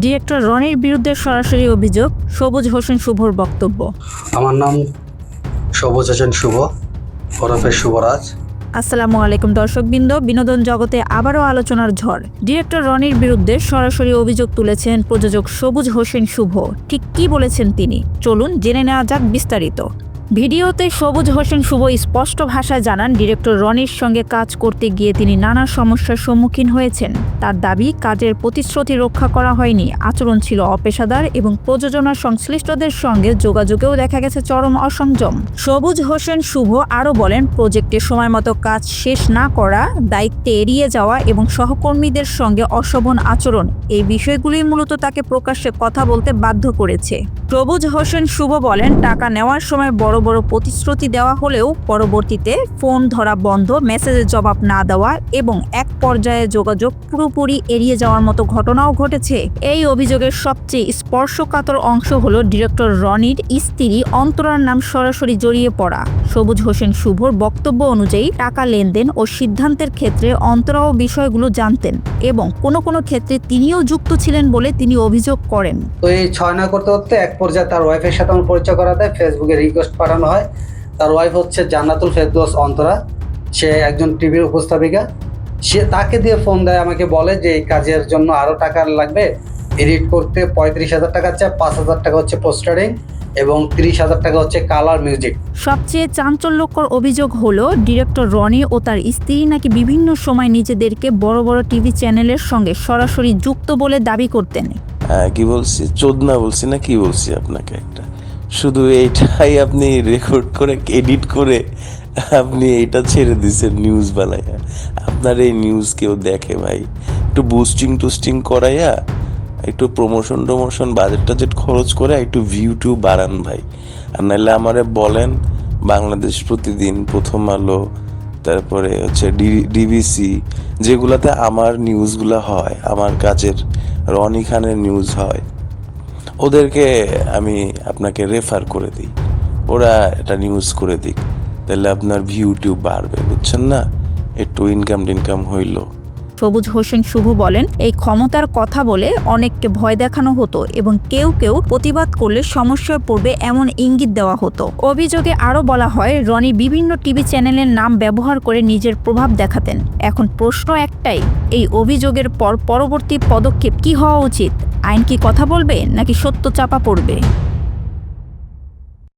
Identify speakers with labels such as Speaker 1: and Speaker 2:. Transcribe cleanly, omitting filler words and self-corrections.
Speaker 1: Director রনির বিরুদ্ধে সরাসরি অভিযোগ, সবুজ হোসেন শুভর বক্তব্য।
Speaker 2: আমার নাম সবুজ হোসেন শুভ, ওরফে শুভরাজ।
Speaker 1: আসসালামু আলাইকুম দর্শকবৃন্দ, বিনোদন জগতে আবারও আলোচনার ঝড়। ডিরেক্টর রনির বিরুদ্ধে সরাসরি অভিযোগ তুলেছেন প্রযোজক সবুজ হোসেন শুভ। ঠিক কী বলেছেন তিনি, চলুন জেনে নেওয়া যাক বিস্তারিত। ভিডিওতে সবুজ হোসেন শুভ স্পষ্ট ভাষায় জানান, ডিরেক্টর রনির সঙ্গে কাজ করতে গিয়ে তিনি নানা সমস্যার সম্মুখীন হয়েছেন। তার দাবি, কাজের প্রতিশ্রুতি রক্ষা করা হয়নি, আচরণ ছিল অপেশাদার এবং প্রযোজনা সংশ্লিষ্টদের সঙ্গে যোগাযোগেও দেখা গেছে চরম অসংযম। সবুজ হোসেন শুভ আরও বলেন, প্রজেক্টে সময়মতো কাজ শেষ না করা, দায়িত্বে এড়িয়ে যাওয়া এবং সহকর্মীদের সঙ্গে অশোভন আচরণ, এই বিষয়গুলি মূলত তাকে প্রকাশ্যে কথা বলতে বাধ্য করেছে। সবুজ হোসেন শুভ বলেন, টাকা নেওয়ার সময় বড় বড় প্রতিশ্রুতি দেওয়া হলেও পরবর্তীতে ফোন ধরা বন্ধ, মেসেজের জবাব না দেওয়া এবং এক পর্যায়ে যোগাযোগ পুরোপুরি এড়িয়ে যাওয়ার মতো ঘটনাও ঘটেছে। এই অভিযোগের সবচেয়ে স্পর্শকাতর অংশ হলো ডিরেক্টর রনির স্ত্রী অন্তরার নাম সরাসরি জড়িয়ে পড়া। সবুজ হোসেন শুভর বক্তব্য অনুযায়ী টাকা লেনদেন ও সিদ্ধান্তের ক্ষেত্রে অন্তরাও বিষয়গুলো জানতেন এবং কোনো কোনো ক্ষেত্রে তিনিও যুক্ত ছিলেন বলে তিনি অভিযোগ করেন।
Speaker 2: তো এই 6 করতে করতে এক পর্যায়ে তার ওয়াইফের সাথে আমার পরিচয় করা দেয়, ফেসবুকে রিকোয়েস্ট পাঠানো হয়। তার ওয়াইফ হচ্ছে জান্নাতুল ফেরদৌস অন্তরা, সে একজন টিভির উপস্থাপিকা। সে তাকে দিয়ে ফোন দেয়, আমাকে বলে যে এই কাজের জন্য আরও টাকা লাগবে, এডিট করতে 35,000 টাকা চায়, 5,000 টাকা হচ্ছে পোস্টারিং এবং 30,000 টাকা হচ্ছে কালার মিউজিক।
Speaker 1: সবচেয়ে চাঞ্চল্যকর অভিযোগ হলো, ডিরেক্টর রনি ও তার স্ত্রী নাকি বিভিন্ন সময় নিজেদেরকে বড় বড় টিভি চ্যানেলের সঙ্গে সরাসরি যুক্ত বলে দাবি করতেন।
Speaker 3: কি বলছি, চোদনা বলছি না কি বলছি আপনাকে, একটা শুধু এইটাই আপনি রেকর্ড করে এডিট করে আপনি এটা ছেড়ে দিচ্ছেন নিউজ বানাইয়া। আপনার এই নিউজ কেউ দেখে ভাই? একটু বুস্টিং করাইয়া, একটু প্রমোশন বাজেট টাজেট খরচ করে একটু ভিউ বাড়ান ভাই। আর নাহলে আমারে বলেন, বাংলাদেশ প্রতিদিন, প্রথম আলো, তারপরে হচ্ছে ডিবিসি, যেগুলাতে আমার নিউজগুলো হয়, আমার কাজের রনি খানের নিউজ হয়, ওদেরকে আমি আপনাকে রেফার করে দিই, ওরা এটা নিউজ করে দিক, তাহলে আপনার ভিউ বাড়বে, বুঝছেন না? একটু ইনকাম হইল।
Speaker 1: সবুজ হোসেন শুভ বলেন, এই ক্ষমতার কথা বলে অনেককে ভয় দেখানো হতো এবং কেউ কেউ প্রতিবাদ করলে সমস্যায় পড়বে এমন ইঙ্গিত দেওয়া হতো। অভিযোগে আরও বলা হয়, রনি বিভিন্ন টিভি চ্যানেলের নাম ব্যবহার করে নিজের প্রভাব দেখাতেন। এখন প্রশ্ন একটাই, এই অভিযোগের পর পরবর্তী পদক্ষেপ কি হওয়া উচিত? আইন কি কথা বলবে নাকি সত্য চাপা পড়বে?